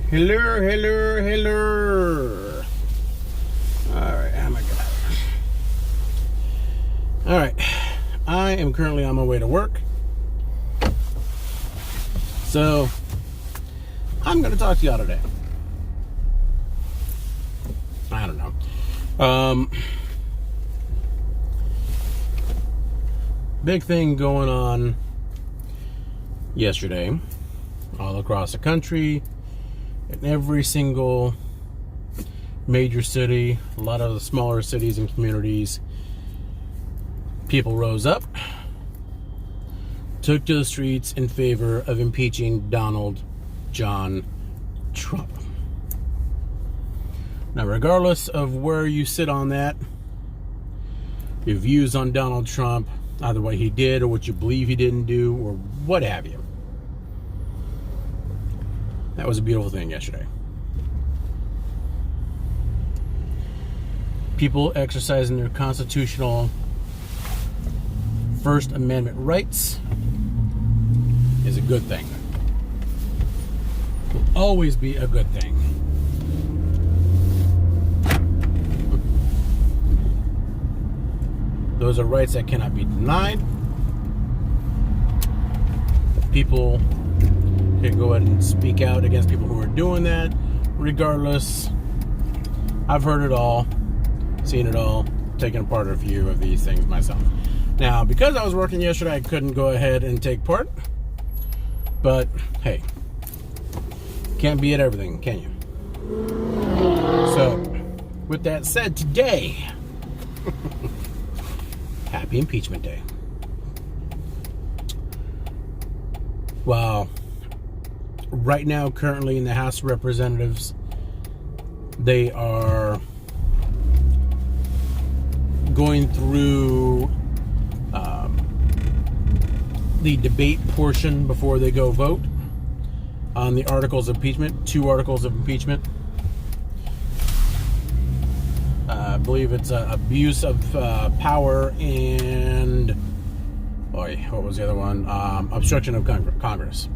Hello, hello, hello. Alright, how am I going? Alright, I am currently on my way to work. So, I'm going to talk to y'all today. I don't know. Big thing going on yesterday all across the country. In every single major city, a lot of the smaller cities and communities, people rose up, took to the streets in favor of impeaching Donald John Trump. Now, regardless of where you sit on that, your views on Donald Trump, either what he did or what you believe he didn't do or what have you, that was a beautiful thing yesterday. People exercising their constitutional First Amendment rights is a good thing. Will always be a good thing. Those are rights that cannot be denied. People can go ahead and speak out against people who are doing that. Regardless, I've heard it all, seen it all, taken apart a few of these things myself. Now, because I was working yesterday, I couldn't go ahead and take part. But, hey, can't be at everything, can you? So, with that said, today, happy Impeachment Day. Wow. Right now, currently in the House of Representatives, they are going through the debate portion before they go vote on the articles of impeachment, 2 articles of impeachment. I believe it's abuse of power and, what was the other one? Obstruction of Congress.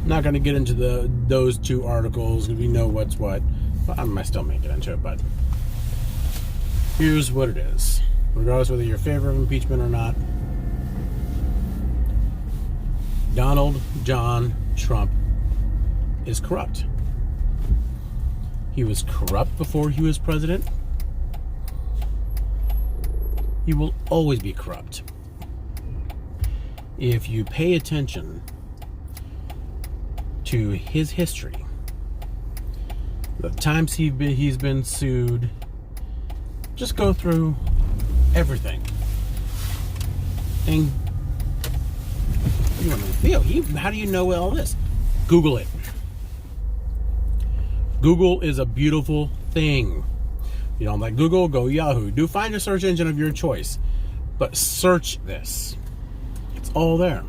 Not going to get into those 2 articles because we know what's what. Well, I might still make it into it, but here's what it is. Regardless whether you're in favor of impeachment or not, Donald John Trump is corrupt. He was corrupt before he was president. He will always be corrupt. If you pay attention to his history, the times he's been sued, just go through everything. And you want to feel? How do you know all this? Google it. Google is a beautiful thing. You don't like Google? Go Yahoo. Do find a search engine of your choice, but search this. It's all there.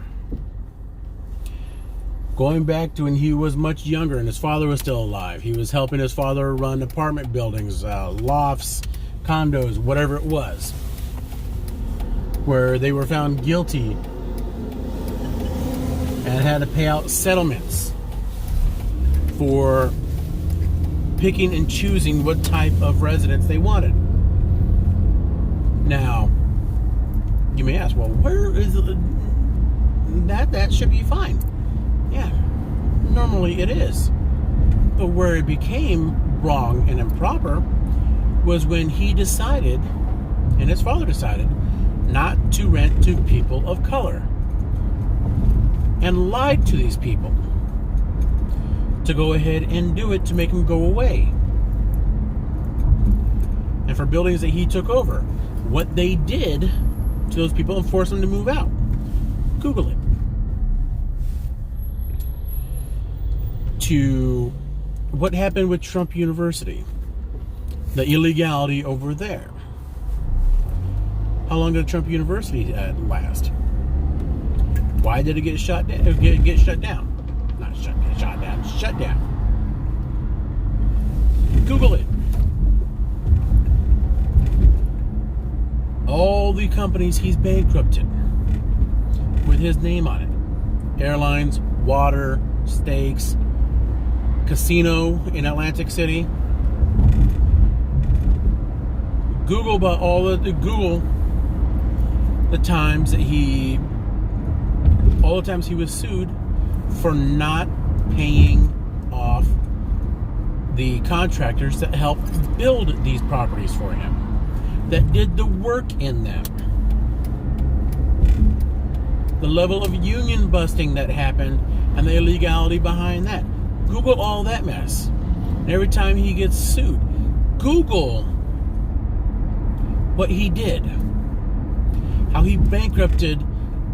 Going back to when he was much younger and his father was still alive. He was helping his father run apartment buildings, lofts, condos, whatever it was, where they were found guilty and had to pay out settlements for picking and choosing what type of residence they wanted. Now, you may ask, well, where is that should be fine. Yeah, normally it is. But where it became wrong and improper was when he decided, and his father decided, not to rent to people of color. And lied to these people to go ahead and do it to make them go away. And for buildings that he took over, what they did to those people and forced them to move out. Google it. To what happened with Trump University, the illegality over there. How long did Trump University last? Why did it get shut down? Not shut down. Shut down. Google it. All the companies he's bankrupted. with his name on it. Airlines, water, steaks, casino in Atlantic City. Google the times that he was sued for not paying off the contractors that helped build these properties for him, that did the work in them. The level of union busting that happened and the illegality behind that. Google all that mess. And every time he gets sued, Google what he did. How he bankrupted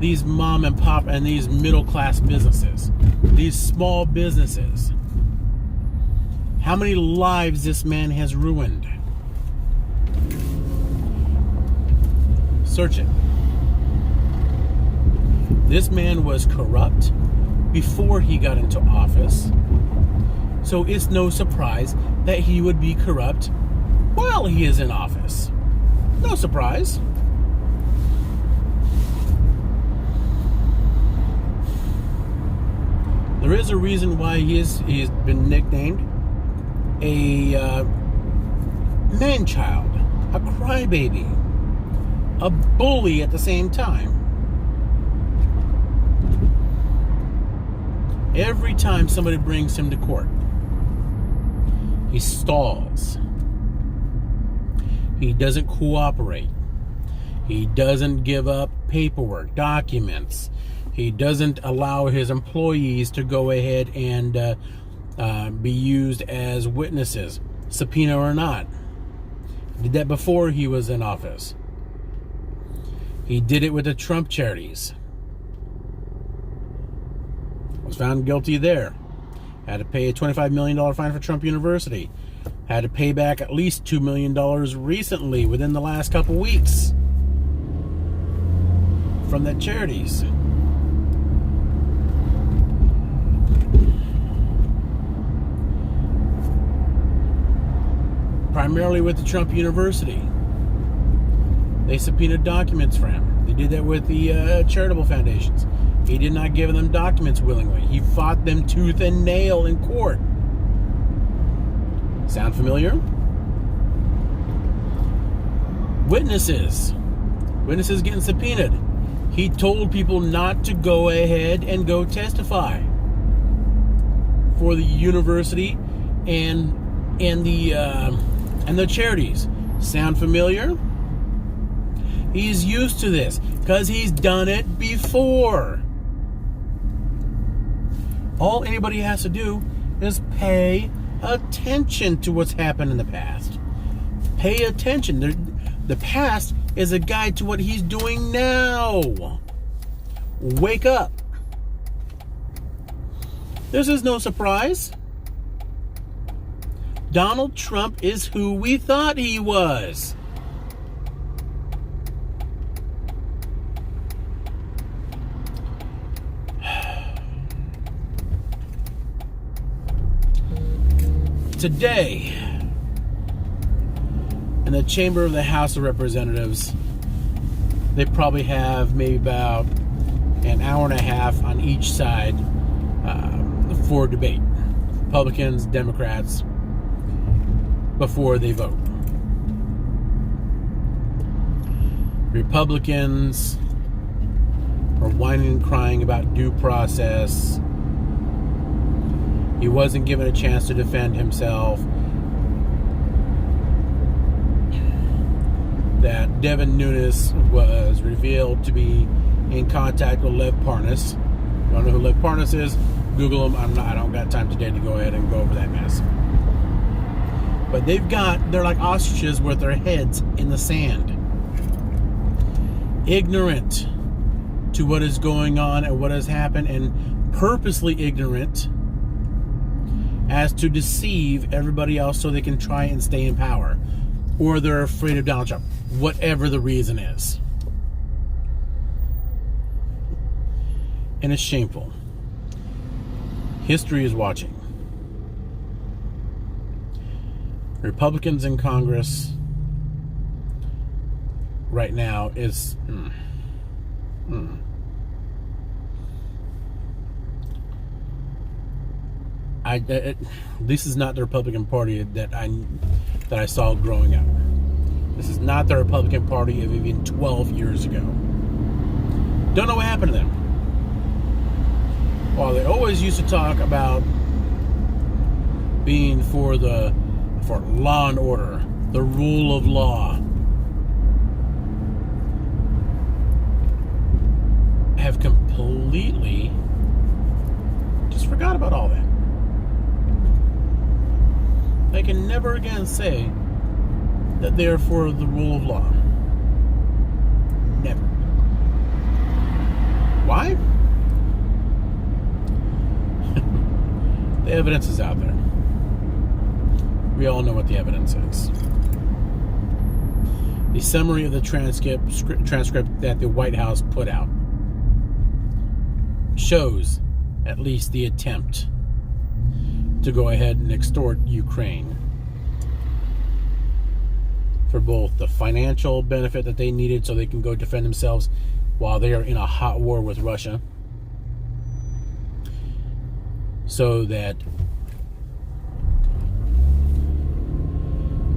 these mom and pop and these middle class businesses. These small businesses. How many lives this man has ruined. Search it. This man was corrupt before he got into office. So it's no surprise that he would be corrupt while he is in office. No surprise. There is a reason why he's been nicknamed a man-child, a crybaby, a bully at the same time. Every time somebody brings him to court, he stalls. He doesn't cooperate. He doesn't give up paperwork, documents. He doesn't allow his employees to go ahead and be used as witnesses, subpoena or not. He did that before he was in office. He did it with the Trump charities. Was found guilty there. Had to pay a $25 million fine for Trump University. Had to pay back at least $2 million recently, within the last couple weeks, from that charities. Primarily with the Trump University. They subpoenaed documents for him. They did that with the charitable foundations. He did not give them documents willingly. He fought them tooth and nail in court. Sound familiar? Witnesses. Witnesses getting subpoenaed. He told people not to go ahead and go testify for the university and the charities. Sound familiar? He's used to this because he's done it before. All anybody has to do is pay attention to what's happened in the past. Pay attention. The past is a guide to what he's doing now. Wake up. This is no surprise. Donald Trump is who we thought he was. Today, in the chamber of the House of Representatives, they probably have maybe about an hour and a half on each side for debate. Republicans, Democrats, before they vote. Republicans are whining and crying about due process. He wasn't given a chance to defend himself. That Devin Nunes was revealed to be in contact with Lev Parnas. Don't know who Lev Parnas is? Google him. I don't got time today to go ahead and go over that mess. But they're like ostriches with their heads in the sand. Ignorant to what is going on and what has happened, and purposely ignorant as to deceive everybody else so they can try and stay in power. Or they're afraid of Donald Trump. Whatever the reason is. And it's shameful. History is watching. Republicans in Congress right now is This is not the Republican Party that I saw growing up. This is not the Republican Party of even 12 years ago. Don't know what happened to them. While they always used to talk about being for law and order, the rule of law, have completely just forgot about all that. They can never again say that they are for the rule of law. Never. Why? The evidence is out there. We all know what the evidence is. The summary of the transcript that the White House put out shows at least the attempt to go ahead and extort Ukraine for both the financial benefit that they needed so they can go defend themselves while they are in a hot war with Russia, so that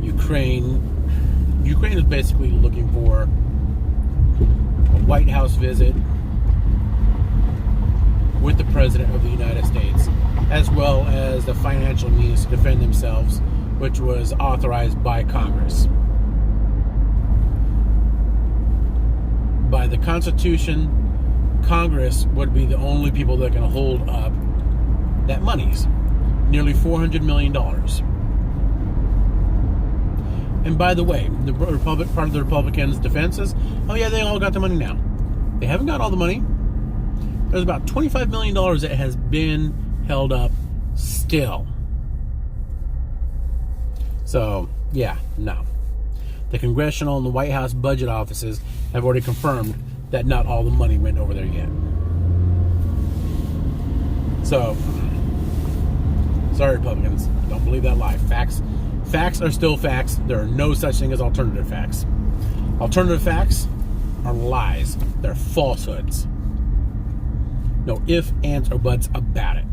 Ukraine is basically looking for a White House visit with the President of the United States, as well as the financial means to defend themselves, which was authorized by Congress. By the Constitution, Congress would be the only people that can hold up that money's nearly $400 million. And by the way, the part of the Republicans' defense is, oh yeah, they all got the money now. They haven't got all the money. There's about $25 million that has been held up still. So, yeah, no. The Congressional and the White House budget offices have already confirmed that not all the money went over there yet. So, sorry, Republicans. Don't believe that lie. Facts are still facts. There are no such thing as alternative facts. Alternative facts are lies. They're falsehoods. No ifs, ands, or buts about it.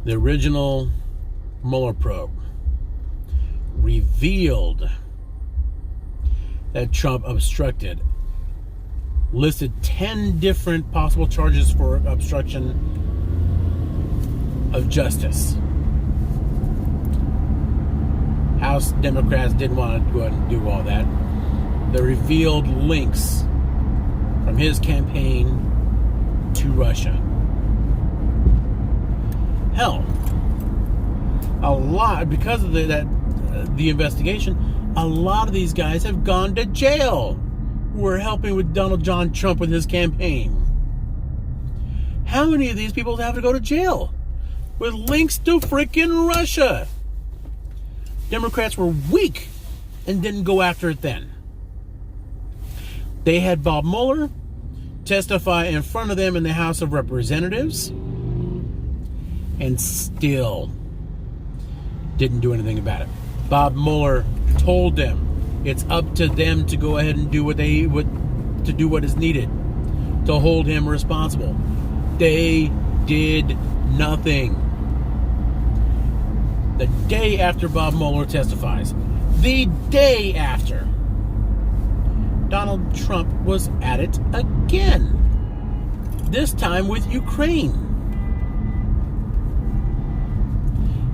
The original Mueller probe revealed that Trump obstructed, listed 10 different possible charges for obstruction of justice. House Democrats didn't want to go ahead and do all that. They revealed links from his campaign to Russia. Hell, a lot, because of the investigation, a lot of these guys have gone to jail who were helping with Donald John Trump with his campaign. How many of these people have to go to jail with links to freaking Russia? Democrats were weak and didn't go after it then. They had Bob Mueller testify in front of them in the House of Representatives and still didn't do anything about it. Bob Mueller told them it's up to them to go ahead and do what is needed to hold him responsible. They did nothing. The day after Bob Mueller testifies, the day after, Donald Trump was at it again. This time with Ukraine.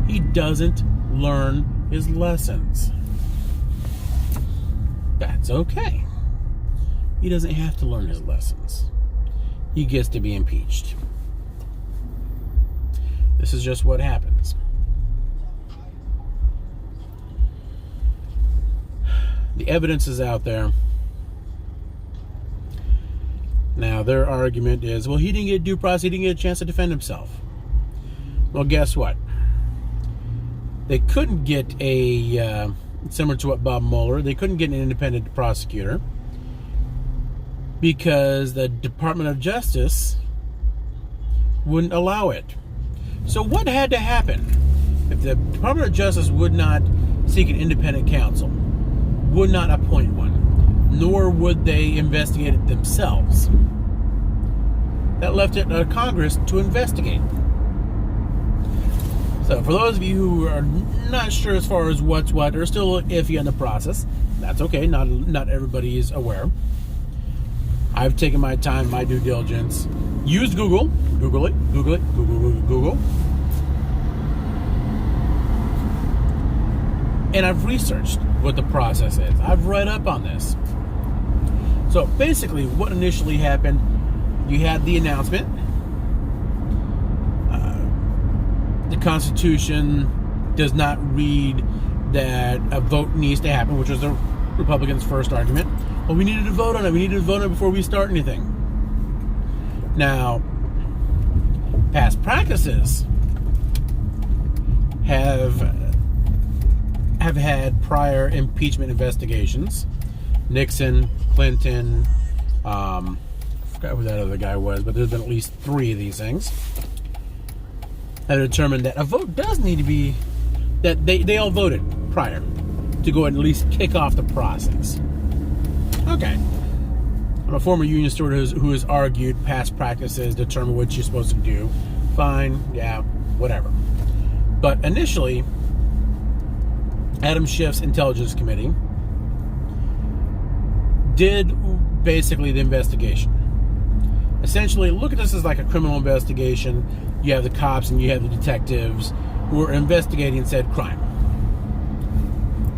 He doesn't learn his lessons. That's okay. He doesn't have to learn his lessons. He gets to be impeached. This is just what happens. The evidence is out there. Now, their argument is, well, he didn't get due process, he didn't get a chance to defend himself. Well, guess what? They couldn't get similar to what Bob Mueller, they couldn't get an independent prosecutor because the Department of Justice wouldn't allow it. So what had to happen? If the Department of Justice would not seek an independent counsel, would not appoint one, nor would they investigate it themselves. That left it to Congress to investigate. So for those of you who are not sure as far as what's what, or still iffy on the process, that's okay. Not everybody is aware. I've taken my time, my due diligence, used Google, Google it, Google. And I've researched what the process is. I've read up on this. So basically what initially happened, you had the announcement. The Constitution does not read that a vote needs to happen, which was the Republicans' first argument. Well, we needed to vote on it. We needed to vote on it before we start anything. Now, past practices have had prior impeachment investigations. Nixon, Clinton, I forgot who that other guy was, but there's been at least 3 of these things that have determined that a vote does need to be, that they all voted prior to go ahead and at least kick off the process. Okay. I'm a former union steward who has argued past practices determine what you're supposed to do. Fine, yeah, whatever. But initially, Adam Schiff's Intelligence Committee did basically the investigation. Essentially, look at this as like a criminal investigation. You have the cops and you have the detectives who are investigating said crime.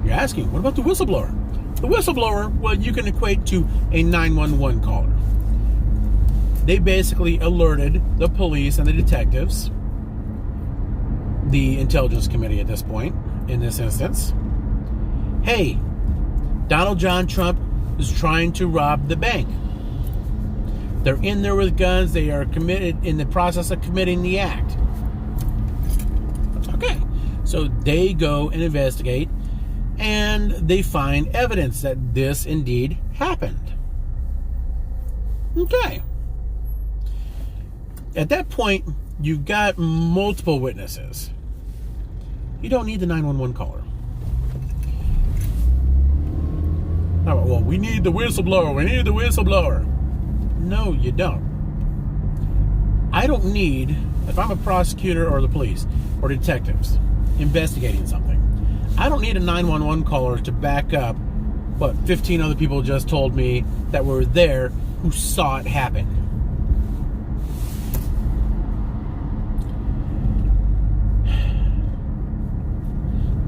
You're asking, what about the whistleblower? The whistleblower, well, you can equate to a 911 caller. They basically alerted the police and the detectives, the Intelligence Committee at this point, in this instance, hey, Donald John Trump is trying to rob the bank. They're in there with guns. They are committed in the process of committing the act. Okay, so they go and investigate, and they find evidence that this indeed happened. Okay. At that point, you've got multiple witnesses. You don't need the 911 caller. Oh, well, we need the whistleblower. We need the whistleblower. No, you don't. I don't need, if I'm a prosecutor or the police or detectives investigating something, I don't need a 911 caller to back up what 15 other people just told me that were there who saw it happen.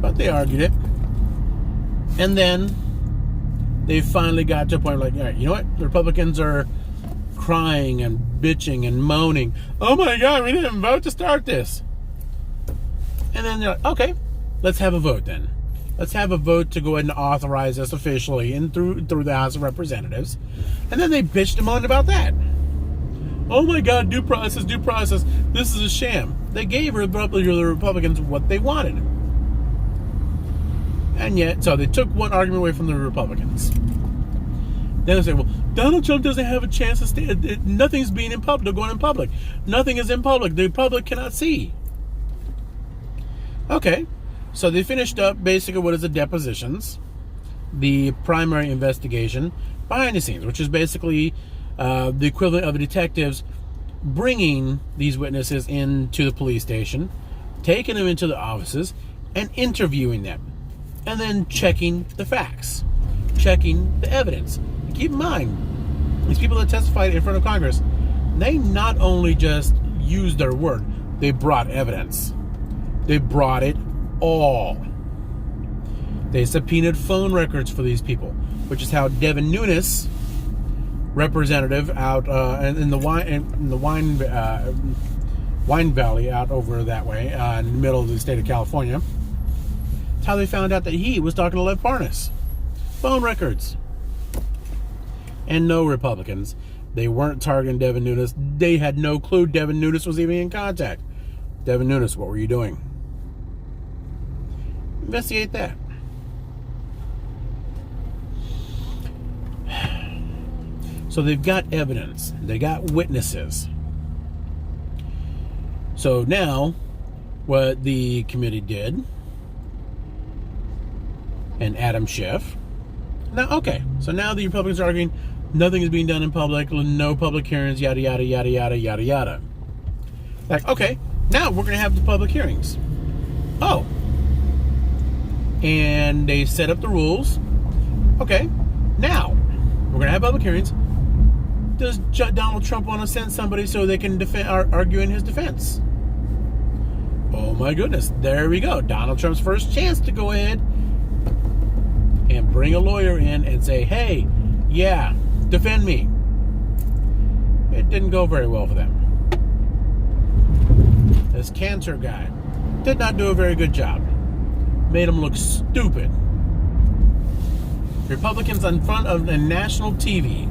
But they argued it. And then they finally got to a point like, all right, you know what? The Republicans are crying and bitching and moaning. Oh my God, we didn't vote to start this. And then they're like, okay, let's have a vote then. Let's have a vote to go ahead and authorize this officially and through the House of Representatives. And then they bitched and moaned about that. Oh my God, due process, due process. This is a sham. They gave the Republicans what they wanted. And yet, so they took one argument away from the Republicans. Then they say, well, Donald Trump doesn't have a chance to stay. Nothing's being in public. They're going in public. Nothing is in public. The public cannot see. Okay. So they finished up basically what is the depositions, the primary investigation behind the scenes, which is basically the equivalent of the detectives bringing these witnesses into the police station, taking them into the offices, and interviewing them, and then checking the facts, checking the evidence. Keep in mind, these people that testified in front of Congress, they not only just used their word, they brought evidence. They brought it all. They subpoenaed phone records for these people, which is how Devin Nunes, representative out in the Wine Valley out over that way, in the middle of the state of California, that's how they found out that he was talking to Lev Parnas. Phone records. And no Republicans. They weren't targeting Devin Nunes. They had no clue Devin Nunes was even in contact. Devin Nunes, what were you doing? Investigate that. So they've got evidence. They got witnesses. So now, what the committee did, and Adam Schiff, Now, okay, so now the Republicans are arguing nothing is being done in public, no public hearings, yada, yada, yada, yada, yada, yada. Like, okay, now we're going to have the public hearings. Oh. And they set up the rules. Okay, now we're going to have public hearings. Does Donald Trump want to send somebody so they can argue in his defense? Oh my goodness, there we go. Donald Trump's first chance to go ahead and bring a lawyer in and say, hey, yeah, defend me. It didn't go very well for them. This Cantor guy did not do a very good job. Made him look stupid. Republicans in front of the national TV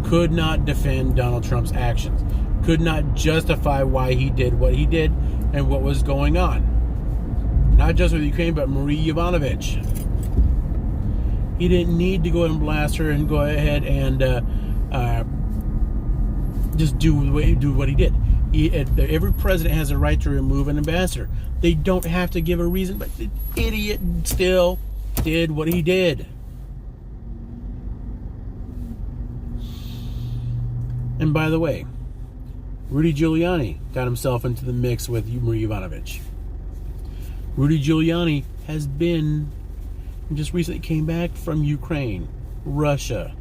could not defend Donald Trump's actions, could not justify why he did what he did and what was going on. Not just with Ukraine, but Marie Yovanovitch. He didn't need to go ahead and blast her and go ahead and just do what he did. Every president has a right to remove an ambassador. They don't have to give a reason, but the idiot still did what he did. And by the way, Rudy Giuliani got himself into the mix with Marie Yovanovitch. Rudy Giuliani has been, just recently came back from Ukraine, Russia.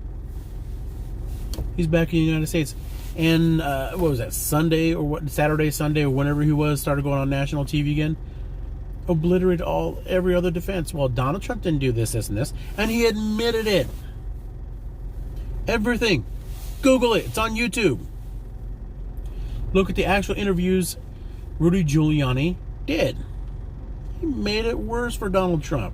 He's back in the United States. And what was that, Sunday or what? Saturday, Sunday, or whenever he was, started going on national TV again. Obliterated every other defense. Well, Donald Trump didn't do this, and this. And he admitted it. Everything. Google it. It's on YouTube. Look at the actual interviews Rudy Giuliani did. He made it worse for Donald Trump.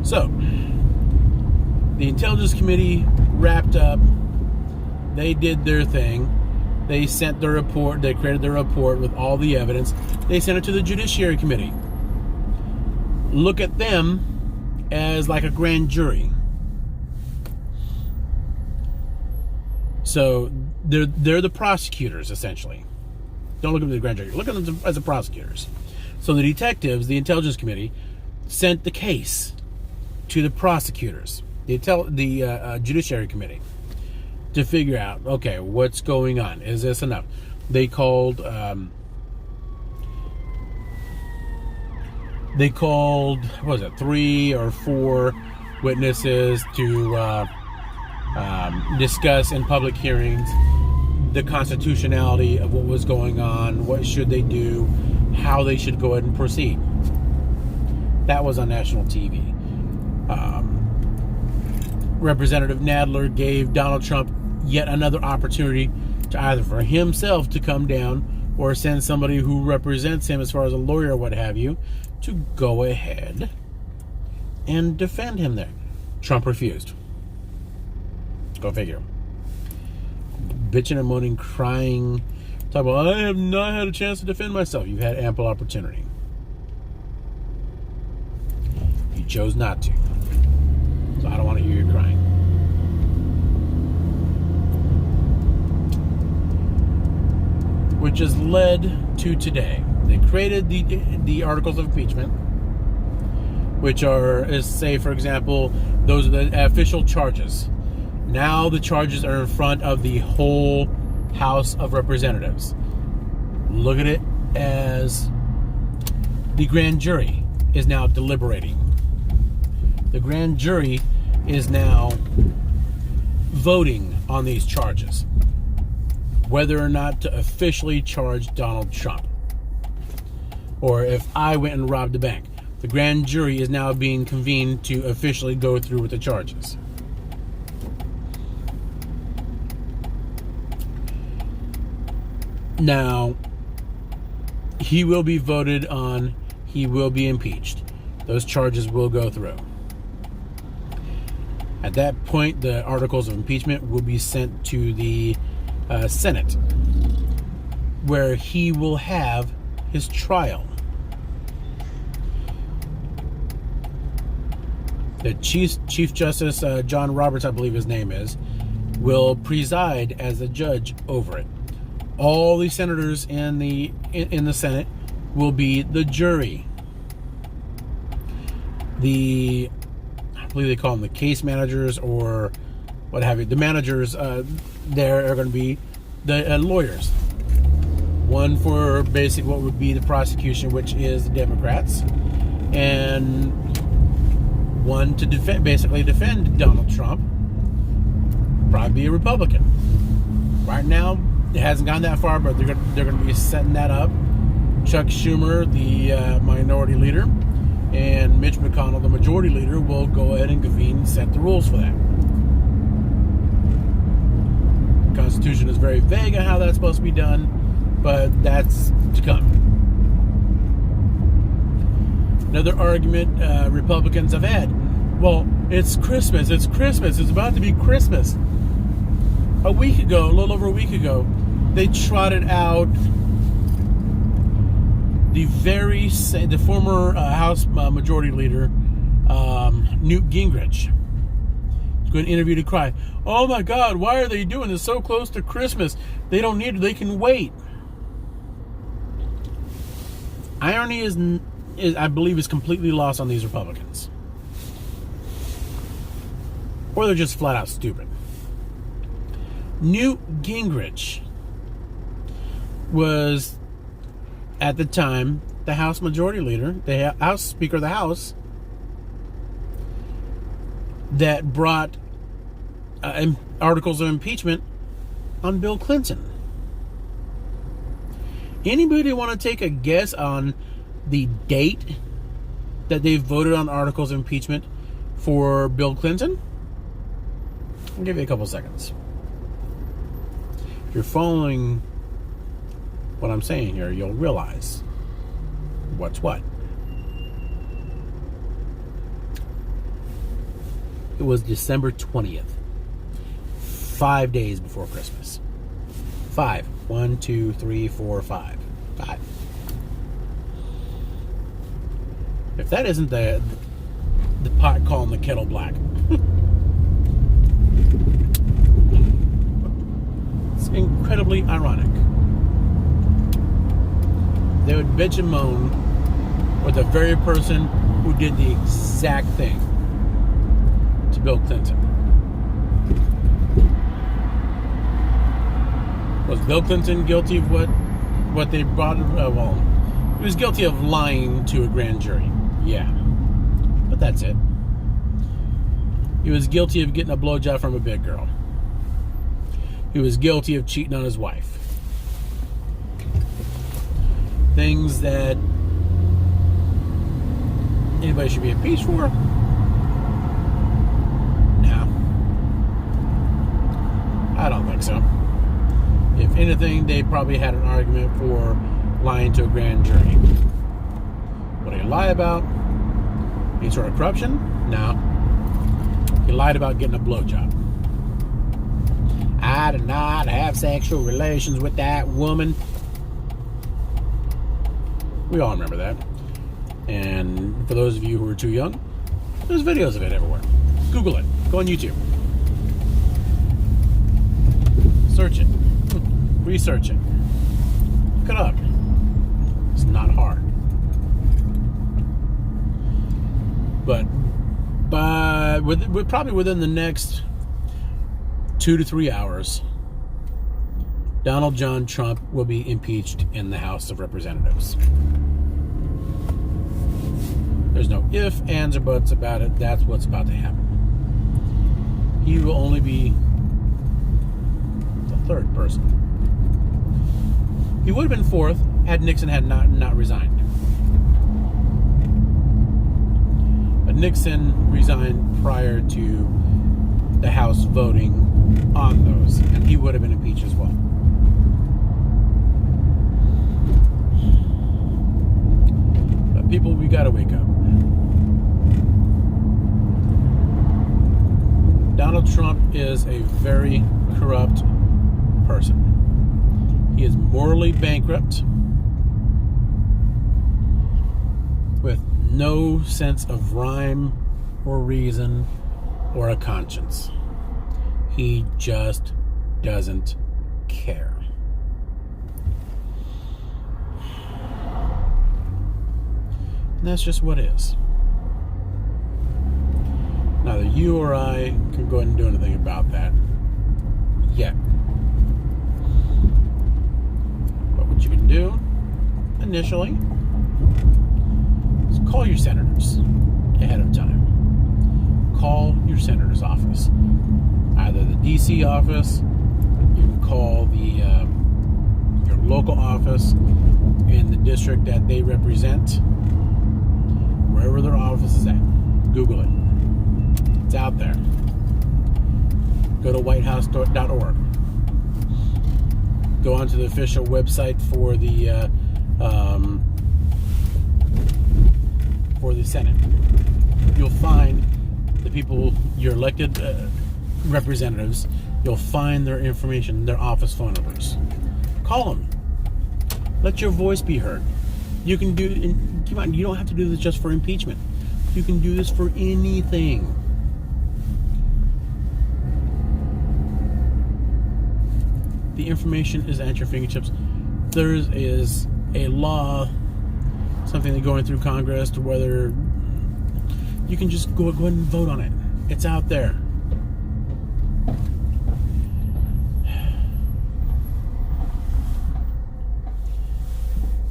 So, the Intelligence Committee wrapped up. They did their thing. They sent their report. They created their report with all the evidence. They sent it to the Judiciary Committee. Look at them as like a grand jury. So they're the prosecutors, essentially. Don't look at them as the grand jury. Look at them as the prosecutors. So the detectives, the Intelligence Committee, sent the case to the prosecutors, the Judiciary Committee, to figure out, okay, what's going on? Is this enough? They called, what was it, 3 or 4 witnesses to discuss in public hearings the constitutionality of what was going on, what should they do, how they should go ahead and proceed. That was on national TV. Representative Nadler gave Donald Trump yet another opportunity to either for himself to come down or send somebody who represents him as far as a lawyer or what have you to go ahead and defend him there. Trump refused. Go figure. Bitching and moaning, crying, talking about, I have not had a chance to defend myself. You've had ample opportunity. You chose not to. So I don't want to hear you crying. Which has led to today. They created the articles of impeachment, which are, say, for example, those are the official charges. Now the charges are in front of the whole House of Representatives. Look at it as the grand jury is now deliberating. The grand jury is now voting on these charges, whether or not to officially charge Donald Trump, or if I went and robbed a bank. The grand jury is now being convened to officially go through with the charges. Now, he will be voted on. He will be impeached. Those charges will go through. At that point, the articles of impeachment will be sent to the Senate, where he will have his trial. The Chief Justice, John Roberts, I believe his name is, will preside as the judge over it. All the senators in the Senate will be the jury. I believe they call them the case managers or what have you. The managers there are going to be the lawyers. One for basic what would be the prosecution, which is the Democrats, and one to defend Donald Trump. Probably be a Republican. Right now, it hasn't gone that far, but they're going to be setting that up. Chuck Schumer, the minority leader, and Mitch McConnell, the majority leader, will go ahead and convene and set the rules for that. The Constitution is very vague on how that's supposed to be done, but that's to come. Another argument Republicans have had, well, it's Christmas, it's about to be Christmas. A little over a week ago, they trotted out the former House Majority Leader, Newt Gingrich. He's going to interview to cry. Oh my God, why are they doing this so close to Christmas? They don't need it, they can wait. Irony is I believe, is completely lost on these Republicans. Or they're just flat out stupid. Newt Gingrich was, at the time, the House Majority Leader, the House Speaker of the House, that brought articles of impeachment on Bill Clinton. Anybody want to take a guess on the date that they voted on articles of impeachment for Bill Clinton? I'll give you a couple seconds. If you're following what I'm saying here, you'll realize what's what. It was December 20th, 5 days before Christmas. 5. 1, 2, 3, 4, 5. 5. If that isn't the pot calling the kettle black. It's incredibly ironic. They would bitch and moan with the very person who did the exact thing to Bill Clinton. Was Bill Clinton guilty of what they brought? Well, he was guilty of lying to a grand jury. Yeah. But that's it. He was guilty of getting a blowjob from a big girl. He was guilty of cheating on his wife. Things that anybody should be impeached for? No. I don't think so. If anything, they probably had an argument for lying to a grand jury. What did he lie about? Any sort of corruption? No. He lied about getting a blowjob. I did not have sexual relations with that woman. We all remember that. And for those of you who are too young, there's videos of it everywhere. Google it. Go on YouTube. Search it. Research it. Look it up. It's not hard. But probably within the next 2 to 3 hours, Donald John Trump will be impeached in the House of Representatives. There's no ifs, ands, or buts about it. That's what's about to happen. He will only be the third person. He would have been fourth had Nixon had not resigned. But Nixon resigned prior to the House voting on those, and he would have been impeached as well. But people, we gotta wake up. Donald Trump is a very corrupt person. He is morally bankrupt with no sense of rhyme or reason or a conscience. He just doesn't care. And that's just what is. Neither you or I can go ahead and do anything about that yet. But what you can do initially is call your senators ahead of time. Call your senator's office. Either the DC office, you can call your local office in the district that they represent, wherever their office is at. Google it. It's out there. Go to whitehouse.org. Go onto the official website for the Senate. You'll find the people, your elected representatives. You'll find their information, their office phone numbers. Call them. Let your voice be heard. You can do. Come on, you don't have to do this just for impeachment. You can do this for anything. The information is at your fingertips. There is a law, something that's going through Congress, to whether you can just go ahead and vote on it. It's out there.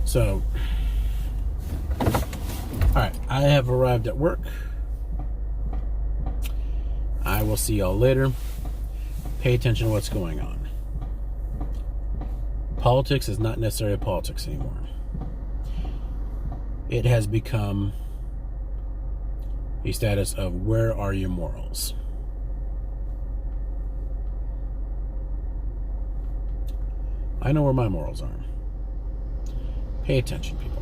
So, alright, I have arrived at work. I will see y'all later. Pay attention to what's going on. Politics is not necessarily politics anymore. It has become a status of where are your morals? I know where my morals are. Pay attention, people.